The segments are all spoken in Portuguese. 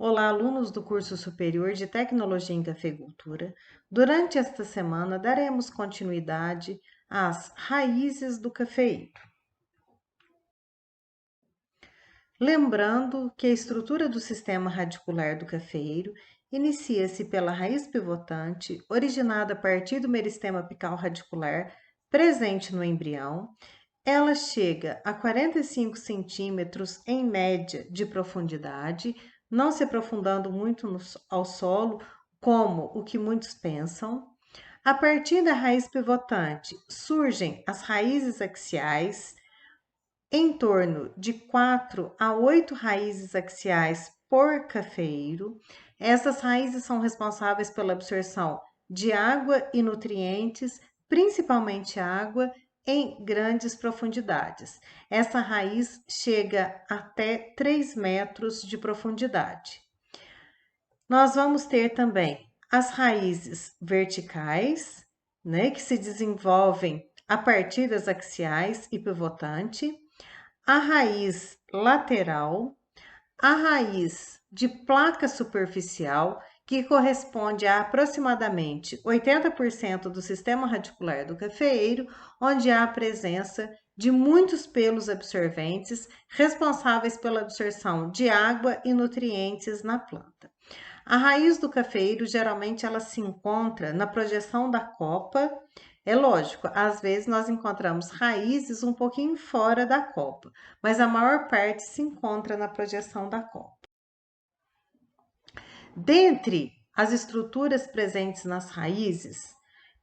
Olá, alunos do curso superior de Tecnologia em Cafeicultura. Durante esta semana, daremos continuidade às raízes do cafeeiro. Lembrando que a estrutura do sistema radicular do cafeeiro inicia-se pela raiz pivotante, originada a partir do meristema apical radicular presente no embrião. Ela chega a 45 centímetros em média de profundidade, não se aprofundando muito ao solo, como o que muitos pensam. A partir da raiz pivotante surgem as raízes axiais, em torno de 4 a 8 raízes axiais por cafeeiro. Essas raízes são responsáveis pela absorção de água e nutrientes, principalmente água, em grandes profundidades. Essa raiz chega até 3 metros de profundidade. Nós vamos ter também as raízes verticais, né, que se desenvolvem a partir das axiais e pivotante, a raiz lateral, a raiz de placa superficial, que corresponde a aproximadamente 80% do sistema radicular do cafeeiro, onde há a presença de muitos pelos absorventes responsáveis pela absorção de água e nutrientes na planta. A raiz do cafeeiro, geralmente, ela se encontra na projeção da copa. É lógico, às vezes nós encontramos raízes um pouquinho fora da copa, mas a maior parte se encontra na projeção da copa. Dentre as estruturas presentes nas raízes,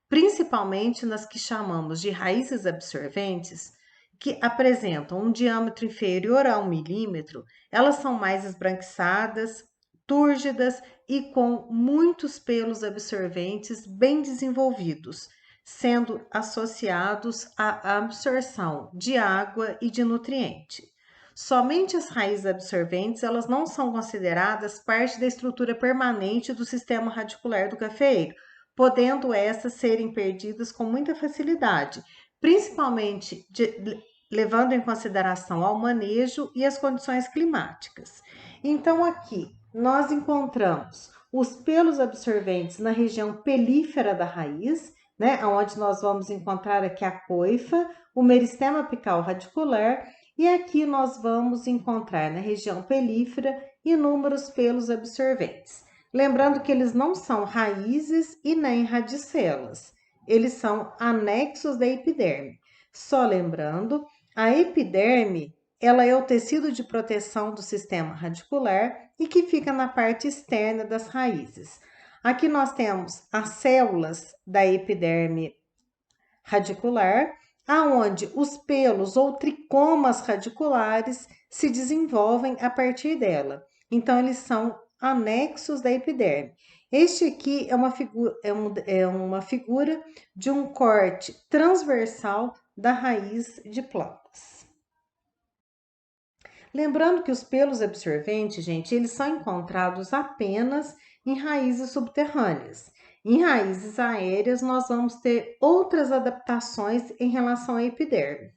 principalmente nas que chamamos de raízes absorventes, que apresentam um diâmetro inferior a 1 milímetro, elas são mais esbranquiçadas, túrgidas e com muitos pelos absorventes bem desenvolvidos, sendo associados à absorção de água e de nutriente. Somente as raízes absorventes, elas não são consideradas parte da estrutura permanente do sistema radicular do cafeeiro, podendo essas serem perdidas com muita facilidade, principalmente levando em consideração ao manejo e as condições climáticas. Então, aqui nós encontramos os pelos absorventes na região pelífera da raiz, né, onde nós vamos encontrar aqui a coifa, o meristema apical radicular, e aqui nós vamos encontrar na região pelífera inúmeros pelos absorventes. Lembrando que eles não são raízes e nem radicelas, eles são anexos da epiderme. Só lembrando, a epiderme, ela é o tecido de proteção do sistema radicular e que fica na parte externa das raízes. Aqui nós temos as células da epiderme radicular, aonde os pelos ou tricomas radiculares se desenvolvem a partir dela. Então, eles são anexos da epiderme. Este aqui é uma figura de um corte transversal da raiz de plantas. Lembrando que os pelos absorventes, gente, eles são encontrados apenas em raízes subterrâneas. Em raízes aéreas, nós vamos ter outras adaptações em relação à epiderme.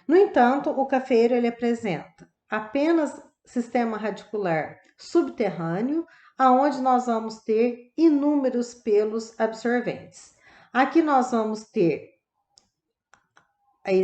No entanto, o cafeeiro ele apresenta apenas sistema radicular subterrâneo, aonde nós vamos ter inúmeros pelos absorventes. Aqui nós vamos ter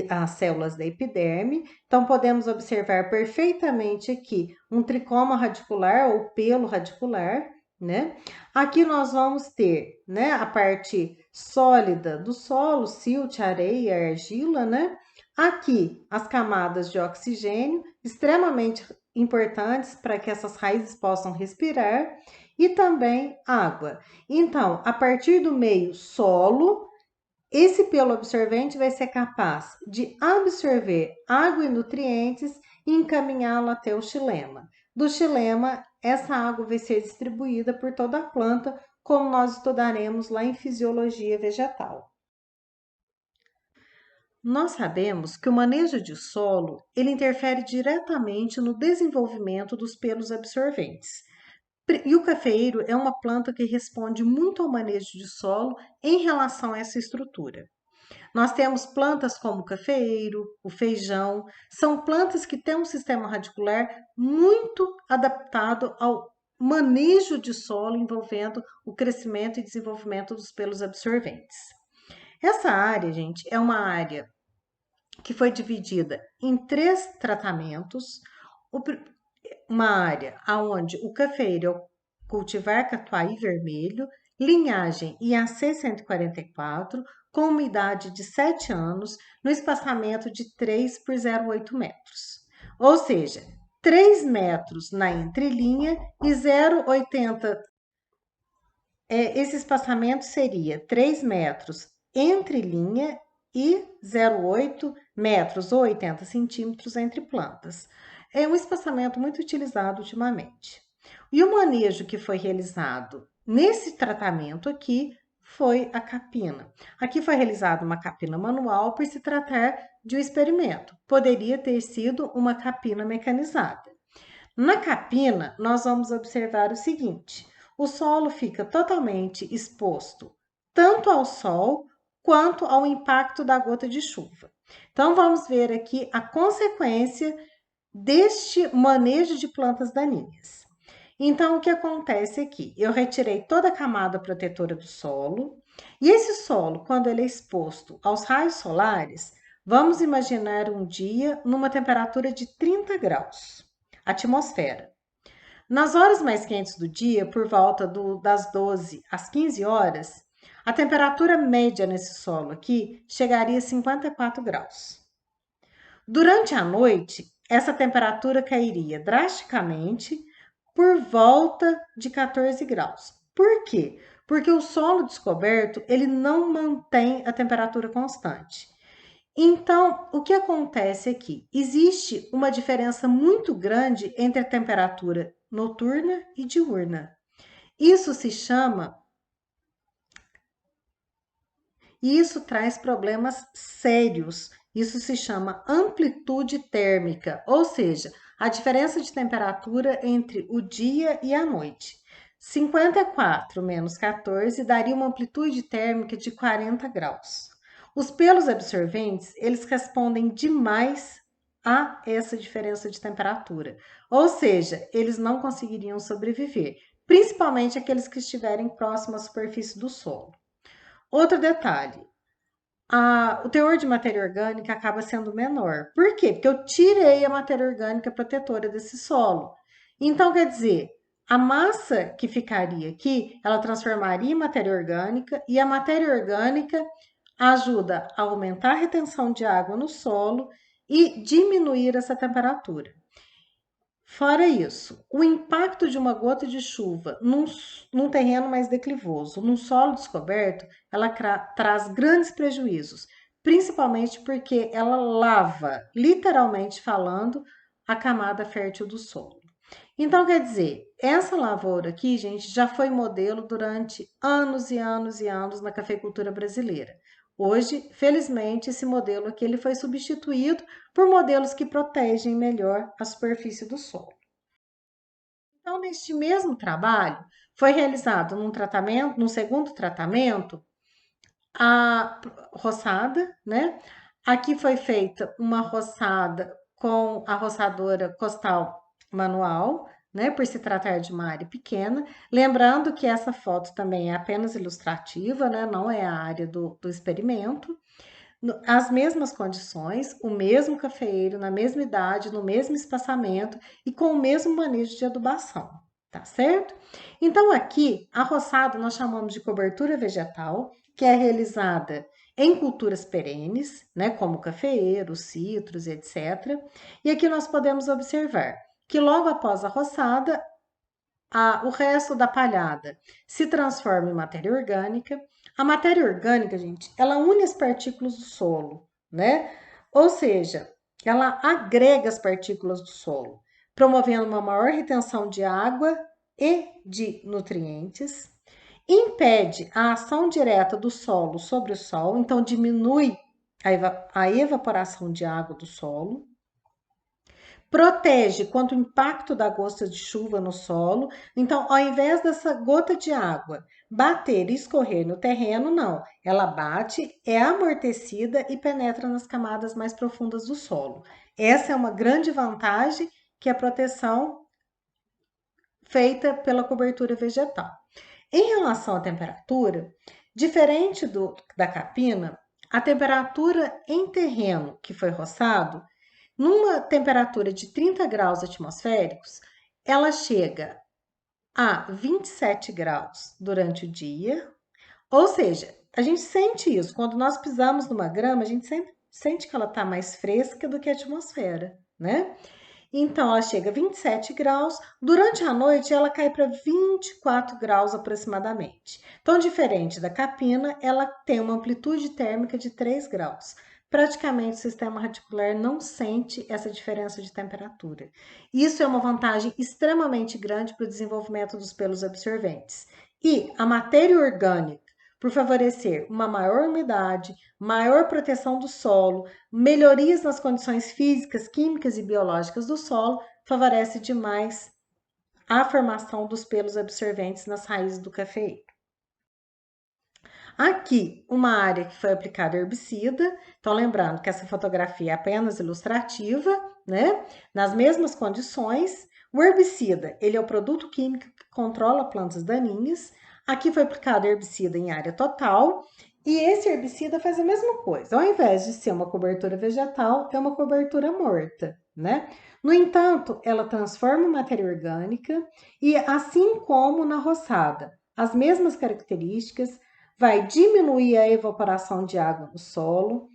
as células da epiderme, então podemos observar perfeitamente aqui um tricoma radicular ou pelo radicular, né? Aqui nós vamos ter, né, a parte sólida do solo, silt, areia, argila, né? Aqui as camadas de oxigênio, extremamente importantes para que essas raízes possam respirar, e também água. Então, a partir do meio solo, esse pelo absorvente vai ser capaz de absorver água e nutrientes e encaminhá-la até o xilema. Do xilema, essa água vai ser distribuída por toda a planta, como nós estudaremos lá em fisiologia vegetal. Nós sabemos que o manejo de solo, ele interfere diretamente no desenvolvimento dos pelos absorventes. E o cafeeiro é uma planta que responde muito ao manejo de solo em relação a essa estrutura. Nós temos plantas como o cafeeiro, o feijão, são plantas que têm um sistema radicular muito adaptado ao manejo de solo envolvendo o crescimento e desenvolvimento dos pelos absorventes. Essa área, gente, é uma área que foi dividida em 3 tratamentos. Uma área onde o cafeiro é o cultivar catuai vermelho, linhagem IAC 144, com uma idade de 7 anos, no espaçamento de 3 por 0,8 metros. Ou seja, 3 metros na entrelinha e 0,80. Esse espaçamento seria 3 metros entre linha e 0,8 metros ou 80 centímetros entre plantas. É um espaçamento muito utilizado ultimamente. E o manejo que foi realizado nesse tratamento aqui foi a capina. Aqui foi realizada uma capina manual por se tratar de um experimento. Poderia ter sido uma capina mecanizada. Na capina, nós vamos observar o seguinte: o solo fica totalmente exposto tanto ao sol quanto ao impacto da gota de chuva. Então, vamos ver aqui a consequência deste manejo de plantas daninhas. Então, o que acontece aqui? Eu retirei toda a camada protetora do solo, e esse solo, quando ele é exposto aos raios solares, vamos imaginar um dia numa temperatura de 30 graus, atmosfera. Nas horas mais quentes do dia, por volta das 12 às 15 horas, a temperatura média nesse solo aqui chegaria a 54 graus. Durante a noite, essa temperatura cairia drasticamente por volta de 14 graus. Por quê? Porque o solo descoberto, ele não mantém a temperatura constante. Então, o que acontece aqui? Existe uma diferença muito grande entre a temperatura noturna e diurna. Isso se chama... Isso traz problemas sérios. Isso se chama amplitude térmica, ou seja, a diferença de temperatura entre o dia e a noite. 54 menos 14 daria uma amplitude térmica de 40 graus. Os pelos absorventes, eles respondem demais a essa diferença de temperatura. Ou seja, eles não conseguiriam sobreviver, principalmente aqueles que estiverem próximos à superfície do solo. Outro detalhe, o teor de matéria orgânica acaba sendo menor. Por quê? Porque eu tirei a matéria orgânica protetora desse solo. Então, quer dizer, a massa que ficaria aqui, ela transformaria em matéria orgânica, e a matéria orgânica ajuda a aumentar a retenção de água no solo e diminuir essa temperatura. Fora isso, o impacto de uma gota de chuva num terreno mais declivoso, num solo descoberto, ela traz grandes prejuízos, principalmente porque ela lava, literalmente falando, a camada fértil do solo. Então, quer dizer, essa lavoura aqui, gente, já foi modelo durante anos e anos e anos na cafeicultura brasileira. Hoje, felizmente, esse modelo aqui ele foi substituído por modelos que protegem melhor a superfície do solo. Então, neste mesmo trabalho, foi realizado num segundo tratamento, a roçada, né? Aqui foi feita uma roçada com a roçadora costal manual, né? Por se tratar de uma área pequena. Lembrando que essa foto também é apenas ilustrativa, né? Não é a área do experimento. As mesmas condições, o mesmo cafeeiro, na mesma idade, no mesmo espaçamento e com o mesmo manejo de adubação, tá certo? Então, aqui, a roçada nós chamamos de cobertura vegetal, que é realizada em culturas perenes, né, como cafeeiro, citros, etc. E aqui nós podemos observar que logo após a roçada, o resto da palhada se transforma em matéria orgânica. A matéria orgânica, gente, ela une as partículas do solo, né? Ou seja, ela agrega as partículas do solo, promovendo uma maior retenção de água e de nutrientes, impede a ação direta do solo sobre o solo, então diminui a evaporação de água do solo, protege contra o impacto da gota de chuva no solo. Então, ao invés dessa gota de água bater e escorrer no terreno, não. Ela bate, é amortecida e penetra nas camadas mais profundas do solo. Essa é uma grande vantagem que a proteção feita pela cobertura vegetal. Em relação à temperatura, diferente da capina, a temperatura em terreno que foi roçado, numa temperatura de 30 graus atmosféricos, ela chega a 27 graus durante o dia, ou seja, a gente sente isso. Quando nós pisamos numa grama, a gente sente que ela está mais fresca do que a atmosfera, né? Então, ela chega a 27 graus. Durante a noite, ela cai para 24 graus aproximadamente. Então, diferente da capina, ela tem uma amplitude térmica de 3 graus. Praticamente, o sistema radicular não sente essa diferença de temperatura. Isso é uma vantagem extremamente grande para o desenvolvimento dos pelos absorventes. E a matéria orgânica, por favorecer uma maior umidade, maior proteção do solo, melhorias nas condições físicas, químicas e biológicas do solo, favorece demais a formação dos pelos absorventes nas raízes do cafeeiro. Aqui, uma área que foi aplicada herbicida, então lembrando que essa fotografia é apenas ilustrativa, né? Nas mesmas condições, o herbicida, ele é o produto químico que controla plantas daninhas. Aqui foi aplicado herbicida em área total, e esse herbicida faz a mesma coisa. Ao invés de ser uma cobertura vegetal, é uma cobertura morta, né? No entanto, ela transforma matéria orgânica e, assim como na roçada, as mesmas características, vai diminuir a evaporação de água no solo.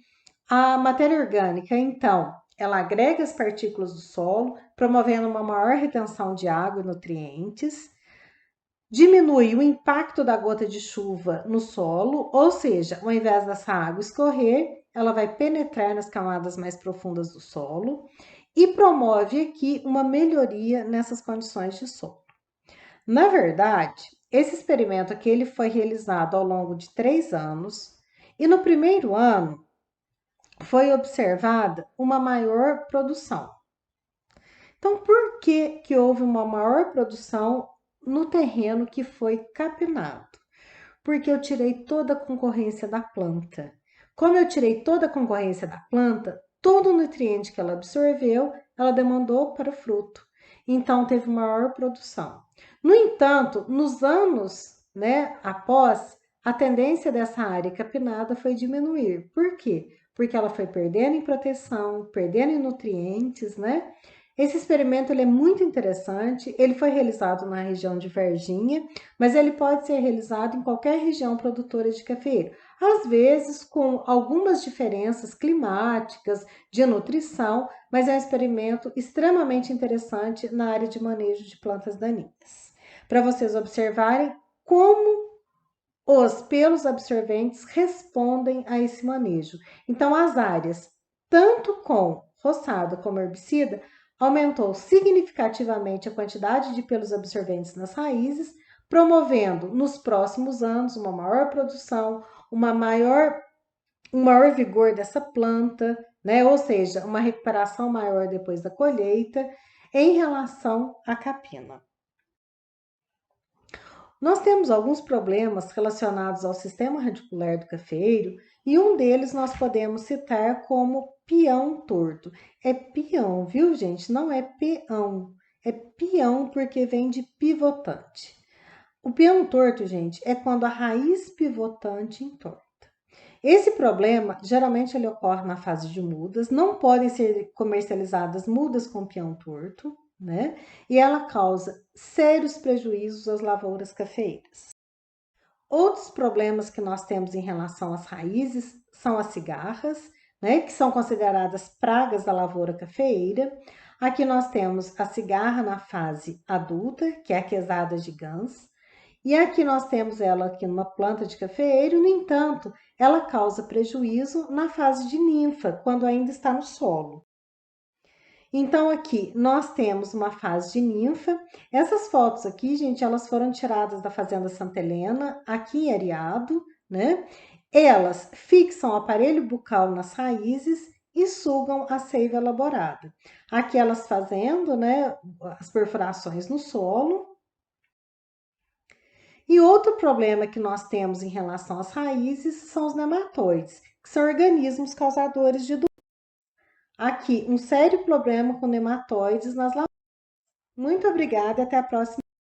A matéria orgânica, então, ela agrega as partículas do solo, promovendo uma maior retenção de água e nutrientes. Diminui o impacto da gota de chuva no solo, ou seja, ao invés dessa água escorrer, ela vai penetrar nas camadas mais profundas do solo e promove aqui uma melhoria nessas condições de solo. Na verdade, esse experimento aqui ele foi realizado ao longo de 3 anos e no primeiro ano foi observada uma maior produção. Então, por que houve uma maior produção no terreno que foi capinado? Porque eu tirei toda a concorrência da planta. Como eu tirei toda a concorrência da planta, todo o nutriente que ela absorveu, ela demandou para o fruto. Então, teve maior produção. No entanto, nos anos, né, após, a tendência dessa área capinada foi diminuir. Por quê? Porque ela foi perdendo em proteção, perdendo em nutrientes, né? Esse experimento ele é muito interessante, ele foi realizado na região de Varginha, mas ele pode ser realizado em qualquer região produtora de cafeeiro, às vezes com algumas diferenças climáticas, de nutrição, mas é um experimento extremamente interessante na área de manejo de plantas daninhas. Para vocês observarem como os pelos absorventes respondem a esse manejo. Então, as áreas, tanto com roçado como herbicida, aumentou significativamente a quantidade de pelos absorventes nas raízes, promovendo nos próximos anos uma maior produção, um maior vigor dessa planta, né? Ou seja, uma recuperação maior depois da colheita em relação à capina. Nós temos alguns problemas relacionados ao sistema radicular do cafeeiro e um deles nós podemos citar como peão torto. É peão, viu, gente? Não é peão. É peão porque vem de pivotante. O peão torto, gente, é quando a raiz pivotante entorta. Esse problema, geralmente, ele ocorre na fase de mudas. Não podem ser comercializadas mudas com peão torto, né? E ela causa sérios prejuízos às lavouras cafeeiras. Outros problemas que nós temos em relação às raízes são as cigarras, né, que são consideradas pragas da lavoura cafeeira. Aqui nós temos a cigarra na fase adulta, que é a quesada gigans, e aqui nós temos ela aqui numa planta de cafeeiro, no entanto, ela causa prejuízo na fase de ninfa, quando ainda está no solo. Então, aqui nós temos uma fase de ninfa. Essas fotos aqui, gente, elas foram tiradas da Fazenda Santa Helena, aqui em Areado, né? Elas fixam o aparelho bucal nas raízes e sugam a seiva elaborada. Aqui elas fazendo, né, as perfurações no solo. E outro problema que nós temos em relação às raízes são os nematóides, que são organismos causadores de doenças. Aqui, um sério problema com nematóides nas lavouras. Muito obrigada e até a próxima.